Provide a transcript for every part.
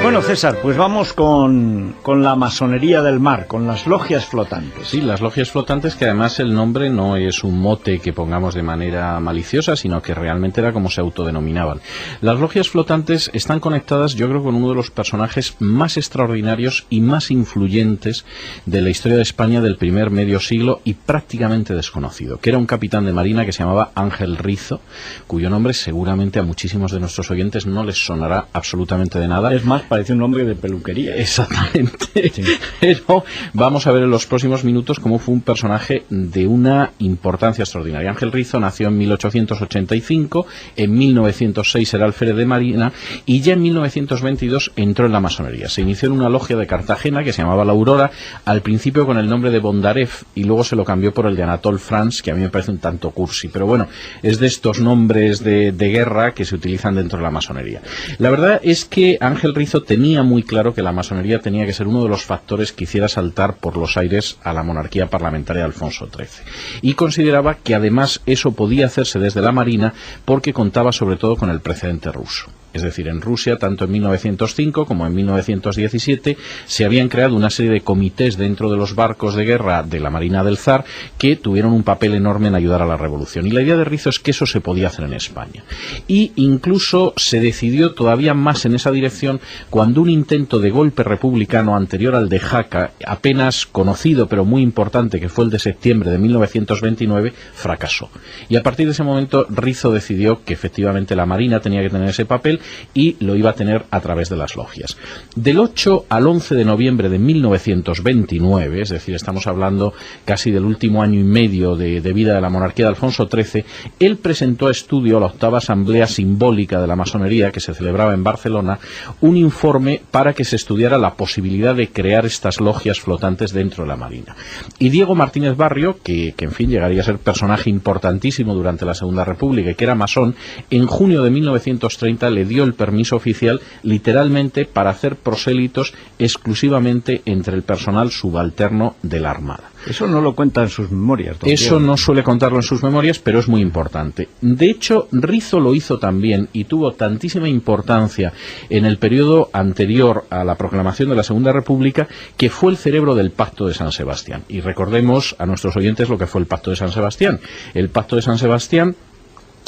Bueno, César, pues vamos con la masonería del mar, con las logias flotantes. Sí, las logias flotantes, que además el nombre no es un mote que pongamos de manera maliciosa, sino que realmente era como se autodenominaban. Las logias flotantes están conectadas, yo creo, con uno de los personajes más extraordinarios y más influyentes de la historia de España del primer medio siglo y prácticamente desconocido, que era un capitán de marina que se llamaba Ángel Rizo, cuyo nombre seguramente a muchísimos de nuestros oyentes no les sonará absolutamente de nada. Es más, parece un nombre de peluquería. Exactamente. Sí. Pero vamos a ver en los próximos minutos cómo fue un personaje de una importancia extraordinaria. Ángel Rizo nació en 1885, en 1906 era alférez de marina y ya en 1922 entró en la masonería. Se inició en una logia de Cartagena que se llamaba La Aurora, al principio con el nombre de Bondarev y luego se lo cambió por el de Anatole France, que a mí me parece un tanto cursi, pero bueno, es de estos nombres de guerra que se utilizan dentro de la masonería. La verdad es que Ángel Rizo tenía muy claro que la masonería tenía que ser uno de los factores que hiciera saltar por los aires a la monarquía parlamentaria de Alfonso XIII. Y consideraba que además eso podía hacerse desde la marina porque contaba sobre todo con el precedente ruso. Es decir, en Rusia, tanto en 1905 como en 1917, se habían creado una serie de comités dentro de los barcos de guerra de la Marina del Zar que tuvieron un papel enorme en ayudar a la revolución. Y la idea de Rizo es que eso se podía hacer en España. Y incluso se decidió todavía más en esa dirección cuando un intento de golpe republicano anterior al de Jaca, apenas conocido pero muy importante, que fue el de septiembre de 1929, fracasó. Y a partir de ese momento Rizo decidió que efectivamente la Marina tenía que tener ese papel y lo iba a tener a través de las logias. Del 8 al 11 de noviembre de 1929, es decir, estamos hablando casi del último año y medio de vida de la monarquía de Alfonso XIII, él presentó a estudio a la octava asamblea simbólica de la masonería que se celebraba en Barcelona, un informe para que se estudiara la posibilidad de crear estas logias flotantes dentro de la Marina. Y Diego Martínez Barrio, que en fin llegaría a ser personaje importantísimo durante la Segunda República y que era masón, en junio de 1930 le dio el permiso oficial literalmente para hacer prosélitos exclusivamente entre el personal subalterno de la Armada. Eso no lo cuenta en sus memorias. Eso no suele contarlo en sus memorias, pero es muy importante. De hecho, Rizo lo hizo también y tuvo tantísima importancia en el periodo anterior a la proclamación de la Segunda República que fue el cerebro del Pacto de San Sebastián. Y recordemos a nuestros oyentes lo que fue el Pacto de San Sebastián. El Pacto de San Sebastián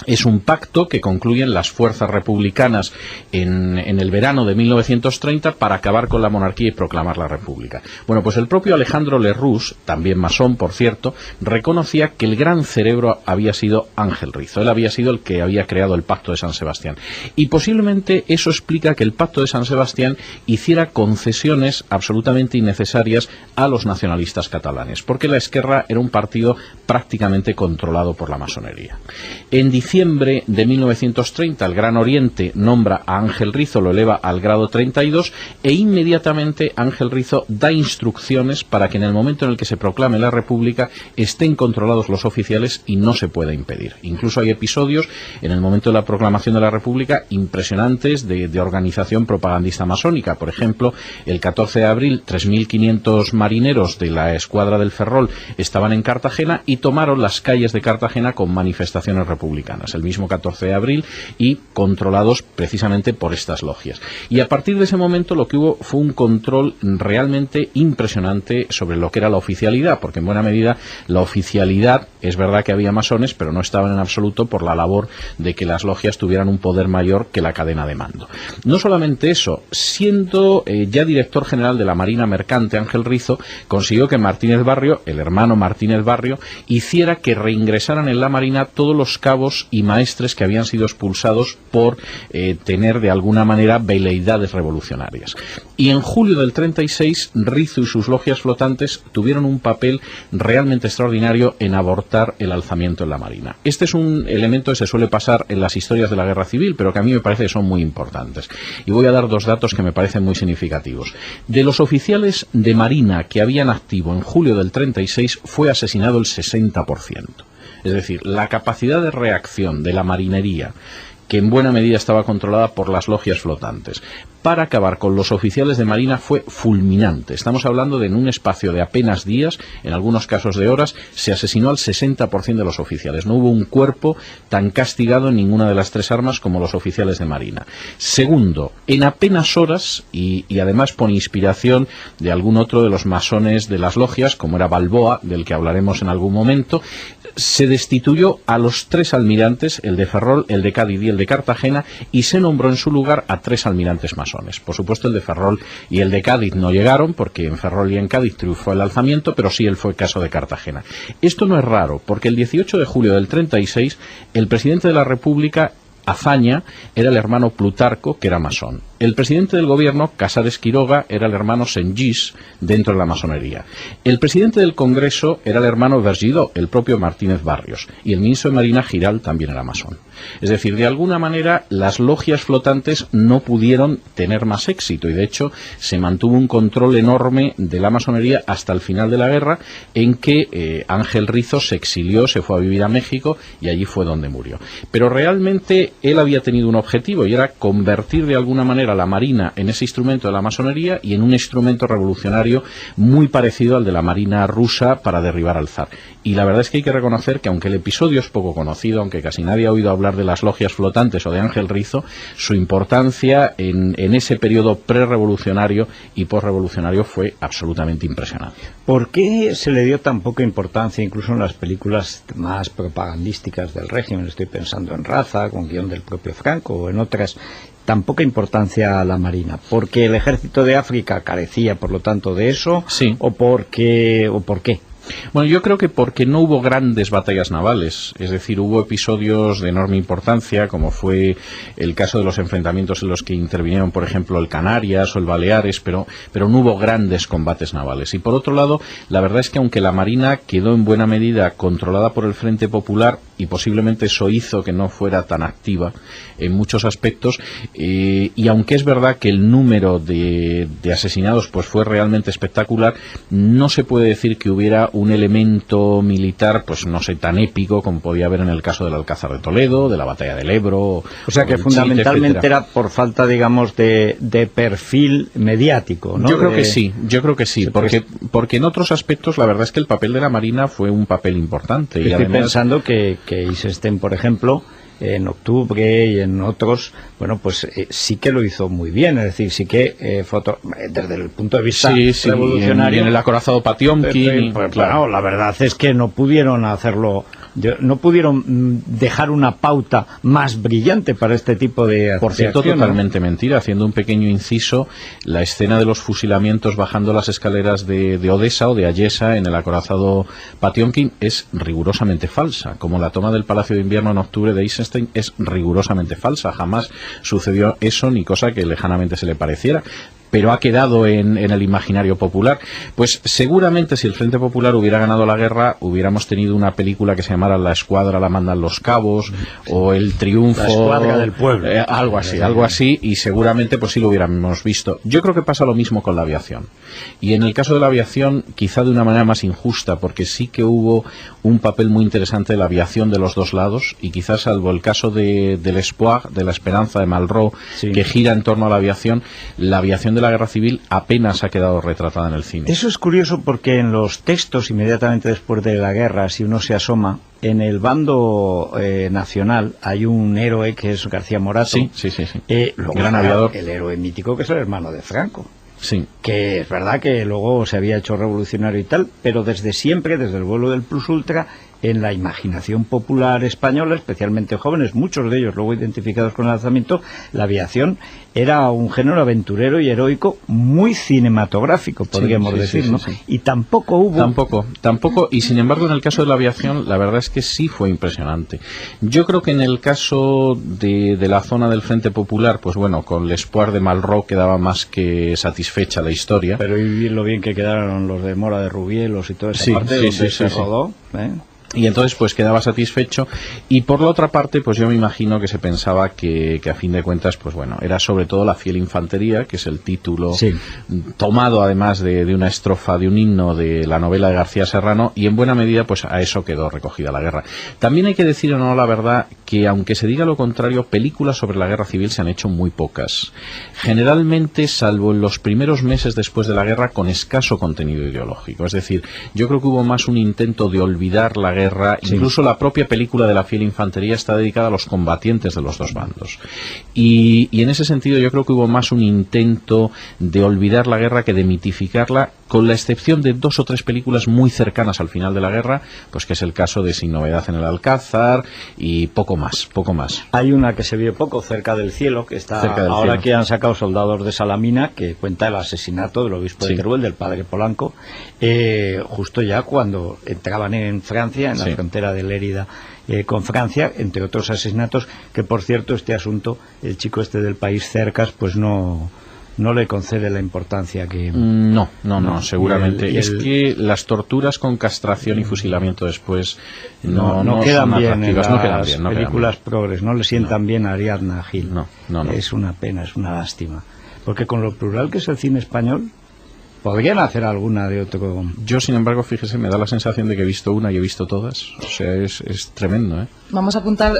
es un pacto que concluyen las fuerzas republicanas en el verano de 1930 para acabar con la monarquía y proclamar la república. Bueno, pues el propio Alejandro Lerroux, también masón, por cierto, reconocía que el gran cerebro había sido Ángel Rizo. Él había sido el que había creado el Pacto de San Sebastián. Y posiblemente eso explica que el Pacto de San Sebastián hiciera concesiones absolutamente innecesarias a los nacionalistas catalanes, porque la Esquerra era un partido prácticamente controlado por la masonería. En diciembre de 1930 el Gran Oriente nombra a Ángel Rizo, lo eleva al grado 32 e inmediatamente Ángel Rizo da instrucciones para que en el momento en el que se proclame la República estén controlados los oficiales y no se pueda impedir. Incluso hay episodios en el momento de la proclamación de la República impresionantes de organización propagandista masónica. Por ejemplo, el 14 de abril 3.500 marineros de la escuadra del Ferrol estaban en Cartagena y tomaron las calles de Cartagena con manifestaciones republicanas el mismo 14 de abril y controlados precisamente por estas logias. Y a partir de ese momento lo que hubo fue un control realmente impresionante sobre lo que era la oficialidad, porque en buena medida la oficialidad, es verdad que había masones, pero no estaban en absoluto por la labor de que las logias tuvieran un poder mayor que la cadena de mando. No solamente eso, siendo ya director general de la Marina Mercante, Ángel Rizo consiguió que Martínez Barrio, el hermano Martínez Barrio, hiciera que reingresaran en la Marina todos los cabos y maestres que habían sido expulsados por tener de alguna manera veleidades revolucionarias. Y en julio del 36 Rizo y sus logias flotantes tuvieron un papel realmente extraordinario en abortar el alzamiento en la Marina. Este es un elemento que se suele pasar en las historias de la Guerra Civil, pero que a mí me parece que son muy importantes. Y voy a dar dos datos que me parecen muy significativos. De los oficiales de Marina que habían activo en julio del 36 fue asesinado el 60%. Es decir, la capacidad de reacción de la marinería que en buena medida estaba controlada por las logias flotantes. Para acabar con los oficiales de Marina fue fulminante. Estamos hablando de en un espacio de apenas días, en algunos casos de horas, se asesinó al 60% de los oficiales. No hubo un cuerpo tan castigado en ninguna de las tres armas como los oficiales de Marina. Segundo, en apenas horas, y además por inspiración de algún otro de los masones de las logias, como era Balboa, del que hablaremos en algún momento, se destituyó a los tres almirantes, el de Ferrol, el de Cádiz y el de Cartagena, y se nombró en su lugar a tres almirantes masones. Por supuesto, el de Ferrol y el de Cádiz no llegaron, porque en Ferrol y en Cádiz triunfó el alzamiento, pero sí fue el caso de Cartagena. Esto no es raro, porque el 18 de julio del 36, el presidente de la República, Azaña, era el hermano Plutarco, que era masón. El presidente del gobierno, Casares Quiroga, era el hermano Sengís, dentro de la masonería. El presidente del Congreso era el hermano Vergidó, el propio Martínez Barrios. Y el ministro de Marina, Giral, también era masón. Es decir, de alguna manera, las logias flotantes no pudieron tener más éxito. Y de hecho, se mantuvo un control enorme de la masonería hasta el final de la guerra, en que Ángel Rizo se exilió, se fue a vivir a México, y allí fue donde murió. Pero realmente él había tenido un objetivo, y era convertir de alguna manera a la Marina en ese instrumento de la masonería y en un instrumento revolucionario muy parecido al de la Marina rusa para derribar al zar. Y la verdad es que hay que reconocer que aunque el episodio es poco conocido, aunque casi nadie ha oído hablar de las logias flotantes o de Ángel Rizo, su importancia en ese periodo prerevolucionario y posrevolucionario fue absolutamente impresionante. ¿Por qué se le dio tan poca importancia incluso en las películas más propagandísticas del régimen? Estoy pensando en Raza, con guión del propio Franco, o en otras. Tan poca importancia a la Marina, porque el ejército de África carecía, por lo tanto, de eso, sí. ¿O por qué? Bueno, yo creo que porque no hubo grandes batallas navales, es decir, hubo episodios de enorme importancia, como fue el caso de los enfrentamientos en los que intervinieron, por ejemplo, el Canarias o el Baleares, pero no hubo grandes combates navales. Y por otro lado, la verdad es que aunque la Marina quedó en buena medida controlada por el Frente Popular, y posiblemente eso hizo que no fuera tan activa en muchos aspectos, y aunque es verdad que el número de asesinados pues fue realmente espectacular, no se puede decir que hubiera un elemento militar, pues no sé, tan épico como podía haber en el caso del Alcázar de Toledo, de la batalla del Ebro. O sea que fundamentalmente era por falta, digamos, de perfil mediático, ¿no? Yo creo que sí, porque en otros aspectos la verdad es que el papel de la Marina fue un papel importante. Estoy pensando que Eisenstein, por ejemplo, en Octubre y en otros, bueno, pues sí que lo hizo muy bien, es decir, sí que desde el punto de vista revolucionario. Y en el acorazado Patiomkin. Claro, la verdad es que no pudieron hacerlo, no pudieron dejar una pauta más brillante para este tipo de Por cierto, acción, totalmente mentira. Haciendo un pequeño inciso, la escena de los fusilamientos bajando las escaleras de Odessa o de Ayesa en el acorazado Patiomkin es rigurosamente falsa, como la toma del Palacio de Invierno en octubre de Eisenstein es rigurosamente falsa. Jamás sucedió eso, ni cosa que lejanamente se le pareciera, pero ha quedado en el imaginario popular. Pues seguramente si el Frente Popular hubiera ganado la guerra, hubiéramos tenido una película que se llamara La escuadra la mandan los cabos, o El triunfo, La escuadra del pueblo, algo así, y seguramente pues sí lo hubiéramos visto. Yo creo que pasa lo mismo con la aviación, y en el caso de la aviación quizá de una manera más injusta, porque sí que hubo un papel muy interesante de la aviación de los dos lados, y quizás salvo el caso del Espoir, de la Esperanza de Malraux, que gira en torno a la aviación de la guerra civil apenas ha quedado retratada en el cine. Eso es curioso porque en los textos inmediatamente después de la guerra, si uno se asoma, en el bando nacional hay un héroe que es García Morato. Sí. Gran aviador. El héroe mítico que es el hermano de Franco. Sí. Que es verdad que luego se había hecho revolucionario y tal, pero desde siempre, desde el vuelo del Plus Ultra, en la imaginación popular española, especialmente jóvenes, muchos de ellos luego identificados con el alzamiento, la aviación era un género aventurero y heroico muy cinematográfico, podríamos decir, ¿no? Sí. Y tampoco hubo... Tampoco, y sin embargo en el caso de la aviación, la verdad es que sí fue impresionante. Yo creo que en el caso de la zona del Frente Popular, pues bueno, con l'Espoir de Malraux quedaba más que satisfecha la historia. Pero y lo bien que quedaron los de Mora de Rubielos y toda esa parte donde se rodó, Y entonces pues quedaba satisfecho, y por la otra parte pues yo me imagino que se pensaba que a fin de cuentas pues bueno, era sobre todo la fiel infantería, que es el título tomado además de una estrofa de un himno de la novela de García Serrano, y en buena medida pues a eso quedó recogida la guerra. También hay que decir, o no, la verdad, que aunque se diga lo contrario, películas sobre la guerra civil se han hecho muy pocas, generalmente salvo en los primeros meses después de la guerra, con escaso contenido ideológico. Es decir, yo creo que hubo más un intento de olvidar la guerra. Incluso la propia película de la fiel infantería está dedicada a los combatientes de los dos bandos, y en ese sentido yo creo que hubo más un intento de olvidar la guerra que de mitificarla, con la excepción de 2 o 3 películas muy cercanas al final de la guerra, pues que es el caso de Sin novedad en el Alcázar y poco más. Hay una que se vio poco, Cerca del cielo, que está ahora cielo. Que han sacado Soldados de Salamina, que cuenta el asesinato del obispo de Teruel, del padre Polanco, justo ya cuando entraban en Francia, en la frontera de Lérida con Francia, entre otros asesinatos, que por cierto este asunto, el chico este del país Cercas, pues no le concede la importancia que... No, seguramente. Es que las torturas con castración y fusilamiento después no quedan bien en las películas progres, no le sientan bien a Ariadna Gil. No. Es una pena, es una lástima. Porque con lo plural que es el cine español, podrían hacer alguna de otro... Yo, sin embargo, fíjese, me da la sensación de que he visto una y he visto todas. O sea, es tremendo, ¿eh? Vamos a apuntar,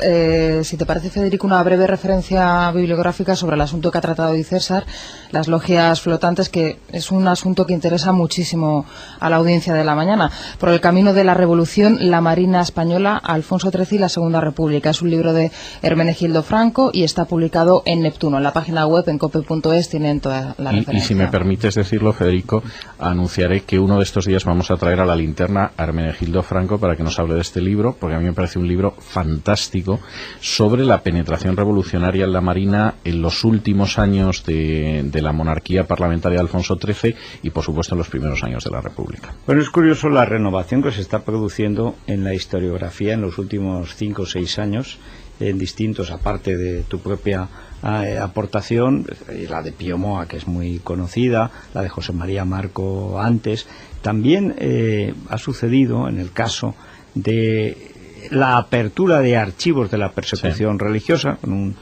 si te parece, Federico, una breve referencia bibliográfica sobre el asunto que ha tratado hoy César, las logias flotantes, que es un asunto que interesa muchísimo a la audiencia de la mañana. Por el camino de la Revolución, la Marina Española, Alfonso XIII y la Segunda República. Es un libro de Hermenegildo Franco y está publicado en Neptuno. En la página web, en cope.es, tienen toda la referencia. Y si me permites decirlo, Federico, anunciaré que uno de estos días vamos a traer a la linterna a Hermenegildo Franco para que nos hable de este libro, porque a mí me parece un libro fantástico sobre la penetración revolucionaria en la Marina en los últimos años de la monarquía parlamentaria de Alfonso XIII y por supuesto en los primeros años de la República. Bueno, es curioso la renovación que se está produciendo en la historiografía en los últimos 5 o 6 años, en distintos, aparte de tu propia aportación, la de Pío Moa, que es muy conocida, la de José María Marco antes. También ha sucedido en el caso de la apertura de archivos de la persecución religiosa, con un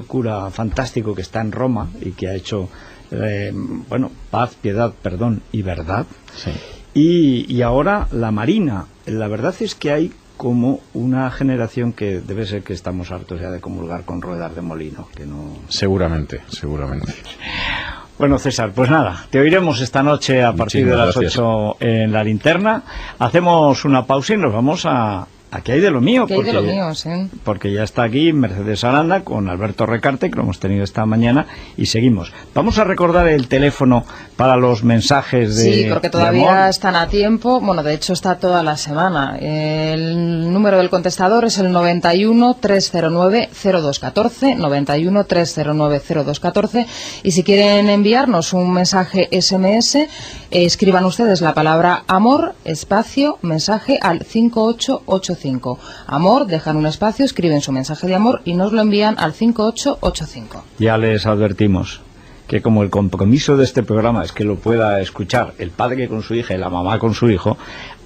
cura fantástico que está en Roma y que ha hecho paz, piedad, perdón y verdad. Sí. Y ahora la Marina. La verdad es que hay como una generación que debe ser que estamos hartos ya de comulgar con ruedas de molino, que no... Seguramente. Bueno, César, pues nada, te oiremos esta noche a partir de las 8 en la linterna. Hacemos una pausa y nos vamos a ¿qué hay de lo mío? Porque ya está aquí Mercedes Aranda con Alberto Recarte, que lo hemos tenido esta mañana, y seguimos. Vamos a recordar el teléfono para los mensajes de... Sí, porque todavía están a tiempo. Bueno, de hecho está toda la semana. El número del contestador es el 91-309-0214, 91-309-0214, y si quieren enviarnos un mensaje SMS, escriban ustedes la palabra amor, espacio, mensaje al 5885. Amor, dejan un espacio, escriben su mensaje de amor y nos lo envían al 5885. Ya les advertimos que como el compromiso de este programa es que lo pueda escuchar el padre con su hija y la mamá con su hijo,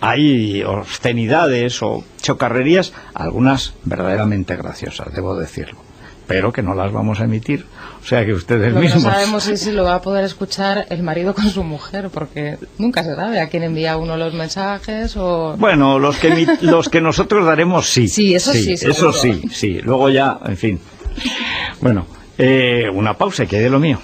hay obscenidades o chocarrerías, algunas verdaderamente graciosas, debo decirlo, pero que no las vamos a emitir, o sea que ustedes mismos... No sabemos si lo va a poder escuchar el marido con su mujer, porque nunca se sabe a quién envía uno los mensajes o... Bueno, los que nosotros daremos sí. Sí, eso sí. Eso sí. Luego ya, en fin. Bueno, una pausa, que hay de lo mío.